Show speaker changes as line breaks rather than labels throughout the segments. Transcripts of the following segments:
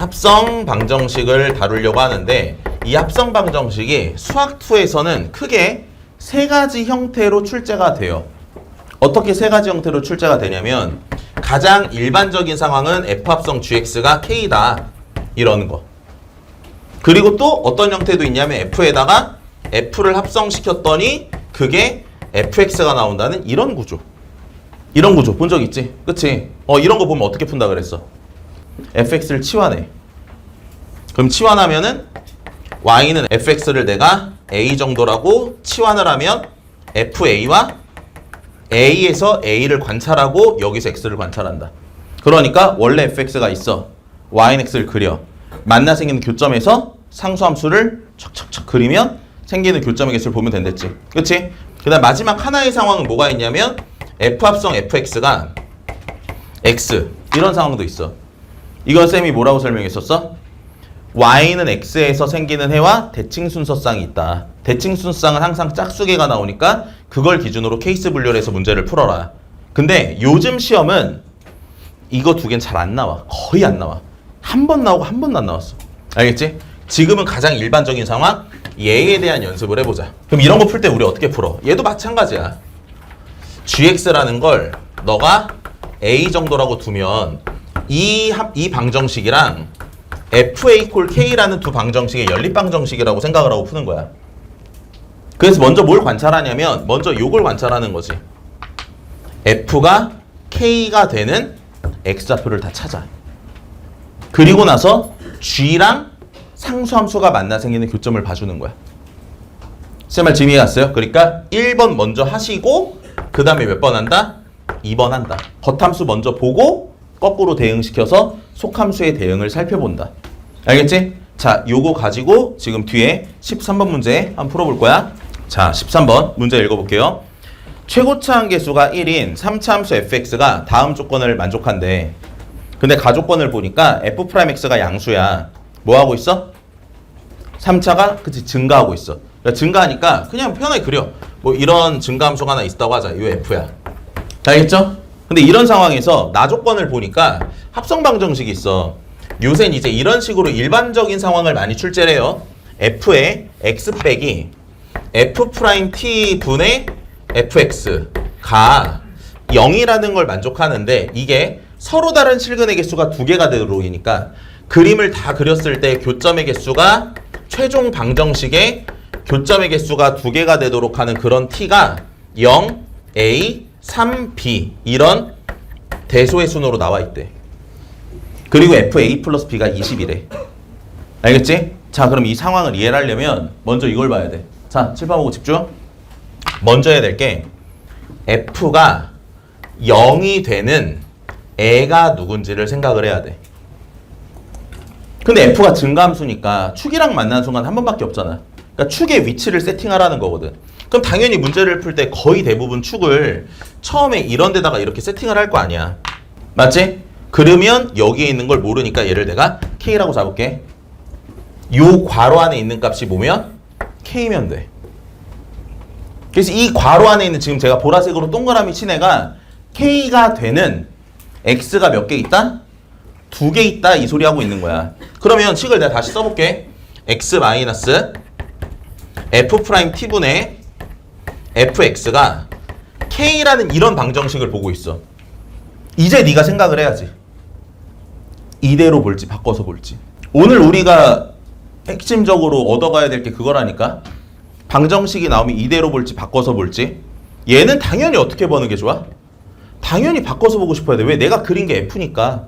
합성 방정식을 다루려고 하는데 이 합성 방정식이 수학2에서는 크게 세 가지 형태로 출제가 돼요. 어떻게 세 가지 형태로 출제가 되냐면 가장 일반적인 상황은 F합성 GX가 K다 이러는 거. 그리고 또 어떤 형태도 있냐면 F에다가 F를 합성시켰더니 그게 FX가 나온다는 이런 구조. 이런 구조 본 적 있지? 그치? 이런 거 보면 어떻게 푼다 그랬어? fx를 치환해. 그럼 치환하면은 y는 fx를 내가 a 정도라고 치환을 하면 fa와 a에서 a를 관찰하고 여기서 x를 관찰한다. 그러니까 원래 fx가 있어. y는 x를 그려. 만나 생기는 교점에서 상수함수를 척척척 그리면 생기는 교점의 개수를 보면 된댔지. 그치? 그 다음 마지막 하나의 상황은 뭐가 있냐면 f합성 fx가 x 이런 상황도 있어. 이건 쌤이 뭐라고 설명했었어? y는 x에서 생기는 해와 대칭 순서쌍이 있다. 대칭 순서쌍은 항상 짝수개가 나오니까 그걸 기준으로 케이스 분류를 해서 문제를 풀어라. 근데 요즘 시험은 이거 두 개는 잘 안 나와. 거의 안 나와. 한 번 나오고 한 번도 안 나왔어. 알겠지? 지금은 가장 일반적인 상황 얘에 대한 연습을 해보자. 그럼 이런 거 풀 때 우리 어떻게 풀어? 얘도 마찬가지야. gx라는 걸 너가 a 정도라고 두면 이 방정식이랑 fa 콜 k라는 두 방정식의 연립방정식이라고 생각을 하고 푸는 거야. 그래서 먼저 뭘 관찰하냐면 먼저 요걸 관찰하는 거지. f가 k가 되는 x좌표를 다 찾아. 그리고 나서 g랑 상수함수가 만나 생기는 교점을 봐주는 거야. 제 말 지금 이해갔어요? 그러니까 1번 먼저 하시고 그 다음에 몇 번 한다? 2번 한다. 겉함수 먼저 보고 거꾸로 대응시켜서 속함수의 대응을 살펴본다. 알겠지? 자, 요거 가지고 지금 뒤에 13번 문제 한번 풀어볼 거야. 자, 13번 문제 읽어볼게요. 최고차 함계수가 1인 3차 함수 fx가 다음 조건을 만족한대. 근데 가조건을 보니까 f'x가 양수야. 뭐 하고 있어? 3차가 그치 증가하고 있어. 그러니까 증가하니까 그냥 편하게 그려. 뭐 이런 증가함수가 하나 있다고 하자. 이 f야. 알겠죠? 근데 이런 상황에서 나조건을 보니까 합성 방정식이 있어. 요새는 이제 이런 식으로 일반적인 상황을 많이 출제를 해요. f의 x 빼기 f' 분의 fx가 0이라는 걸 만족하는데 이게 서로 다른 실근의 개수가 두 개가 들어오니까 그림을 다 그렸을 때 교점의 개수가 최종 방정식의 교점의 개수가 두 개가 되도록 하는 그런 t가 0, a, 3b 이런 대소의 순으로 나와 있대. 그리고 fa 플러스 b가 20이래. 알겠지? 자, 그럼 이 상황을 이해를 하려면 먼저 이걸 봐야 돼. 자, 칠판 보고 집중. 먼저 해야 될 게 f가 0이 되는 애가 누군지를 생각을 해야 돼. 근데 f가 증가함수니까 축이랑 만나는 순간 한 번밖에 없잖아. 그러니까 축의 위치를 세팅하라는 거거든. 그럼 당연히 문제를 풀 때 거의 대부분 축을 처음에 이런 데다가 이렇게 세팅을 할 거 아니야. 맞지? 그러면 여기에 있는 걸 모르니까 얘를 내가 K라고 잡을게. 요 괄호 안에 있는 값이 뭐면? K면 돼. 그래서 이 괄호 안에 있는 지금 제가 보라색으로 동그라미 친 애가 K가 되는 X가 몇 개 있다? 2개 있다 이 소리 하고 있는 거야. 그러면 식을 내가 다시 써볼게. X 마이너스 F'T분의 fx가 k라는 이런 방정식을 보고 있어. 이제 네가 생각을 해야지. 이대로 볼지 바꿔서 볼지. 오늘 우리가 핵심적으로 얻어가야 될 게 그거라니까. 방정식이 나오면 이대로 볼지 바꿔서 볼지. 얘는 당연히 어떻게 보는 게 좋아? 당연히 바꿔서 보고 싶어야 돼. 왜? 내가 그린 게 f니까.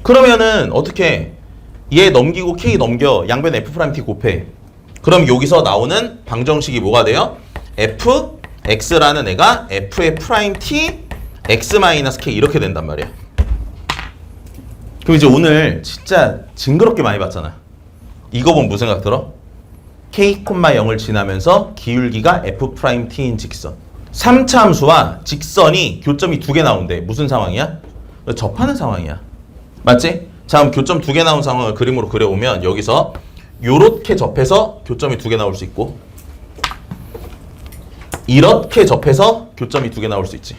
그러면은 어떻게 얘 넘기고 k 넘겨 양변 f'T 곱해. 그럼 여기서 나오는 방정식이 뭐가 돼요? fx라는 애가 f의 프라임 t x-k 이렇게 된단 말이야. 그럼 이제 오늘 진짜 징그럽게 많이 봤잖아. 이거 보면 무슨 생각 들어? k, 0을 지나면서 기울기가 f't인 직선. 3차 함수와 직선이 교점이 두 개 나온대. 무슨 상황이야? 접하는 상황이야. 맞지? 자, 그럼 교점 두 개 나온 상황을 그림으로 그려보면 여기서 요렇게 접해서 교점이 두 개 나올 수 있고 이렇게 접해서 교점이 두 개 나올 수 있지.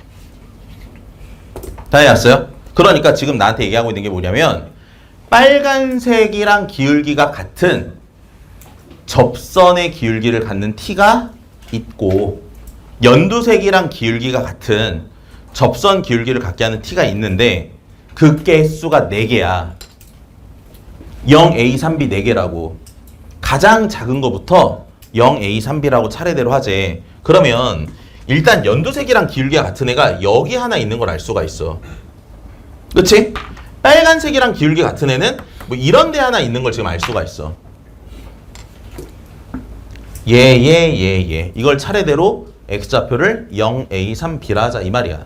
다 해놨어요? 그러니까 지금 나한테 얘기하고 있는 게 뭐냐면 빨간색이랑 기울기가 같은 접선의 기울기를 갖는 t가 있고 연두색이랑 기울기가 같은 접선 기울기를 갖게 하는 t가 있는데 그 개수가 4개야. 0, A, 3B 4개라고. 가장 작은 거부터 0, A, 3B라고 차례대로 하재. 그러면 일단 연두색이랑 기울기가 같은 애가 여기 하나 있는 걸 알 수가 있어. 그치? 빨간색이랑 기울기 같은 애는 뭐 이런 데 하나 있는 걸 지금 알 수가 있어. 얘. 이걸 차례대로 X좌표를 0, A, 3B라 하자 이 말이야.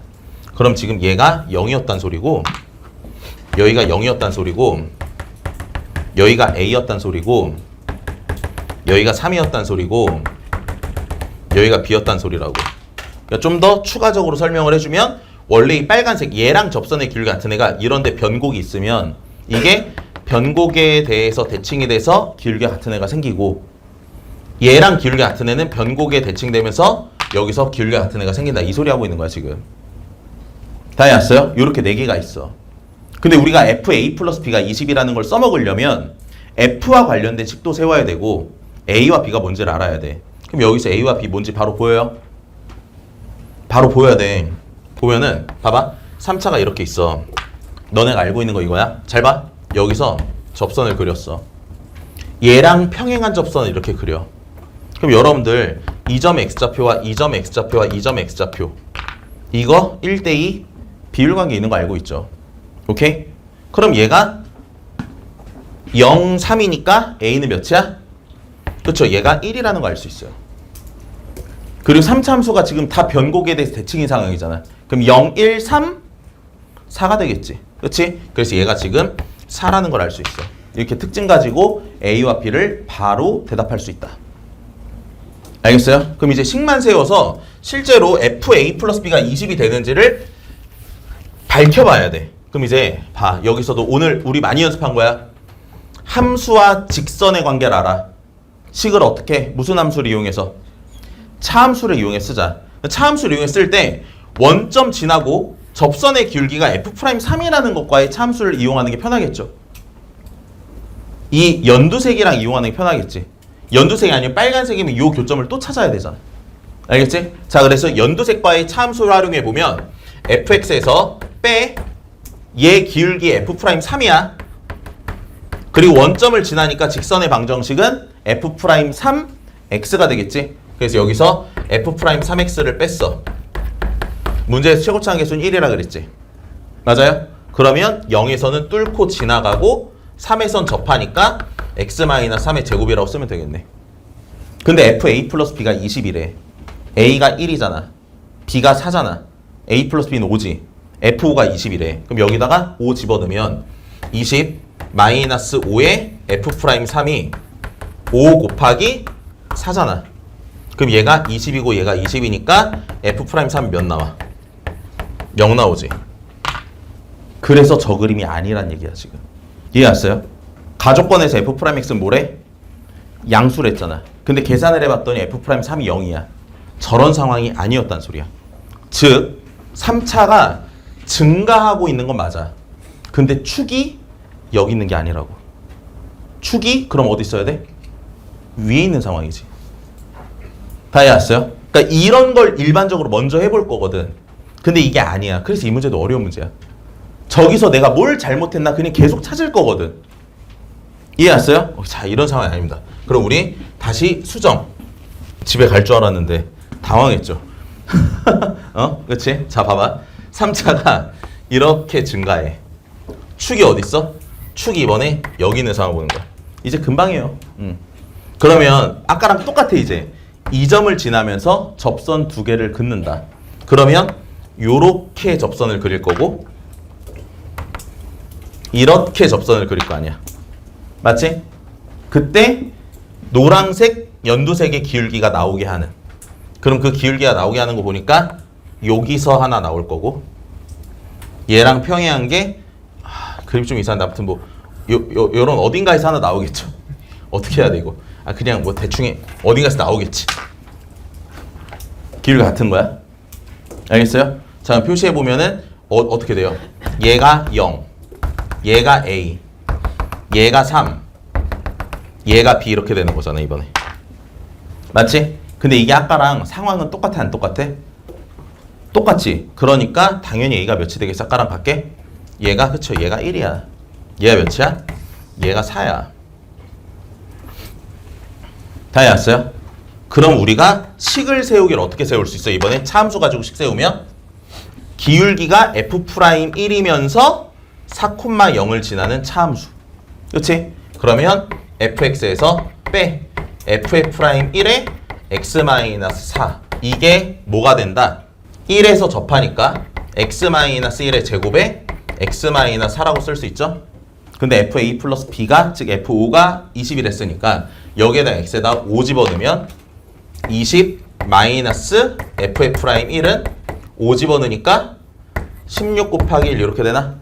그럼 지금 얘가 0이었단 소리고 여기가 0이었단 소리고 여기가 A였단 소리고 여기가 3이었단 소리고 여기가 B였단 소리라고. 그러니까 좀 더 추가적으로 설명을 해주면 원래 이 빨간색 얘랑 접선의 기울기 같은 애가 이런데 변곡이 있으면 이게 변곡에 대해서 대칭이 돼서 기울기가 같은 애가 생기고 얘랑 기울기 같은 애는 변곡에 대칭되면서 여기서 기울기가 같은 애가 생긴다. 이 소리 하고 있는 거야 지금. 다 이해했어요? 요렇게 4개가 있어. 근데 우리가 FA 플러스 B가 20이라는 걸 써먹으려면 F와 관련된 식도 세워야 되고 A와 B가 뭔지를 알아야 돼. 그럼 여기서 A와 B 뭔지 바로 보여요? 바로 보여야 돼. 보면은 봐봐. 3차가 이렇게 있어. 너네가 알고 있는 거 이거야? 잘 봐. 여기서 접선을 그렸어. 얘랑 평행한 접선을 이렇게 그려. 그럼 여러분들 2점 X좌표와 2점 X좌표와 2점 X좌표 이거 1대2 비율관계 있는 거 알고 있죠? 오케이? 그럼 얘가 0, 3이니까 A는 몇이야? 그렇죠. 얘가 1이라는 거 알 수 있어요. 그리고 3차 함수가 지금 다 변곡에 대해서 대칭인 상황이잖아. 그럼 0, 1, 3, 4가 되겠지. 그렇지? 그래서 얘가 지금 4라는 걸 알 수 있어. 이렇게 특징 가지고 A와 B를 바로 대답할 수 있다. 알겠어요? 그럼 이제 식만 세워서 실제로 FA 플러스 B가 20이 되는지를 밝혀봐야 돼. 그럼 이제 봐. 여기서도 오늘 우리 많이 연습한 거야. 함수와 직선의 관계를 알아. 식을 어떻게? 무슨 함수를 이용해서? 차함수를 이용해 쓰자. 차함수를 이용해 쓸 때 원점 지나고 접선의 기울기가 F'3이라는 것과의 차함수를 이용하는 게 편하겠죠. 이 연두색이랑 이용하는 게 편하겠지. 연두색이 아니면 빨간색이면 이 교점을 또 찾아야 되잖아. 알겠지? 자, 그래서 연두색과의 차함수를 활용해 보면 fx에서 빼 얘 기울기 F'3이야. 그리고 원점을 지나니까 직선의 방정식은 F'3x가 되겠지. 그래서 여기서 F'3x를 뺐어. 문제에서 최고차항 개수는 1이라 그랬지. 맞아요? 그러면 0에서는 뚫고 지나가고 3에선 접하니까 x-3의 제곱이라고 쓰면 되겠네. 근데 FA 플러스 B가 20이래. A가 1이잖아. B가 4잖아. A 플러스 B는 5지. F5가 20이래. 그럼 여기다가 5 집어넣으면 20 마이너스 5에 F'3이 5 곱하기 4잖아. 그럼 얘가 20이고 얘가 20이니까 F'3이 몇 나와? 0 나오지. 그래서 저 그림이 아니란 얘기야 지금. 이해했어요? 가족권에서 F'X는 뭐래? 양수랬잖아. 근데 계산을 해봤더니 F'3이 0이야. 저런 상황이 아니었단 소리야. 즉 3차가 증가하고 있는 건 맞아. 근데 축이 여기 있는 게 아니라고. 축이 그럼 어디 있어야 돼? 위에 있는 상황이지. 다 이해했어요? 그러니까 이런 걸 일반적으로 먼저 해볼 거거든. 근데 이게 아니야. 그래서 이 문제도 어려운 문제야. 저기서 내가 뭘 잘못했나 그냥 계속 찾을 거거든. 이해했어요? 자, 이런 상황이 아닙니다. 그럼 우리 다시 수정. 집에 갈 줄 알았는데 당황했죠. 그치? 자, 봐봐. 3차가 이렇게 증가해. 축이 어디 있어? 축이 이번에 여기 있는 상황 보는 거야. 이제 금방이에요. 그러면 아까랑 똑같아 이제. 이 점을 지나면서 접선 2개를 긋는다. 그러면 요렇게 접선을 그릴 거고 이렇게 접선을 그릴 거 아니야. 맞지? 그때 노란색, 연두색의 기울기가 나오게 하는. 그럼 그 기울기가 나오게 하는 거 보니까 여기서 하나 나올 거고 얘랑 평행한 게 그림 좀 이상한데 아무튼 뭐 요런 어딘가에서 하나 나오겠죠. 어떻게 해야 돼 이거? 그냥 뭐 대충 어딘가에서 나오겠지. 기울기가 같은 거야. 알겠어요? 자, 표시해 보면은 어떻게 돼요? 얘가 0, 얘가 A, 얘가 3, 얘가 B 이렇게 되는 거잖아 이번에. 맞지? 근데 이게 아까랑 상황은 똑같아 안 똑같아? 똑같지? 그러니까 당연히 A가 몇이 되겠어? 아까랑 같게? 얘가 그쵸 얘가 1이야. 얘가 몇이야? 얘가 4야. 다 해왔어요? 그럼 우리가 식을 세우기를 어떻게 세울 수 있어? 이번에 차함수 가지고 식 세우면 기울기가 F'1이면서 4,0을 지나는 차함수. 그치? 그러면 fx에서 빼 f'1에 x-4 이게 뭐가 된다? 1에서 접하니까 x-1의 제곱에 x-4라고 쓸 수 있죠? 근데 fa 플러스 b가 즉 f5가 20이 됐으니까 여기에다 x에다 5 집어넣으면 20 마이너스 f'1은 5 집어넣으니까 16 곱하기 1 이렇게 되나?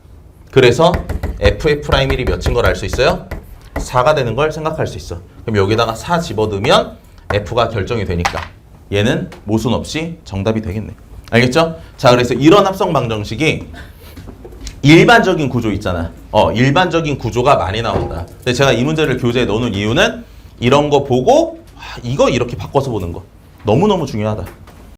그래서 f'1이 몇인 걸 알 수 있어요? 4가 되는 걸 생각할 수 있어. 그럼 여기다가 4 집어넣으면 f가 결정이 되니까 얘는 모순 없이 정답이 되겠네. 알겠죠? 자, 그래서 이런 합성 방정식이 일반적인 구조 있잖아. 일반적인 구조가 많이 나온다. 근데 제가 이 문제를 교재에 넣어놓은 이유는 이런 거 보고 이거 이렇게 바꿔서 보는 거 너무너무 중요하다.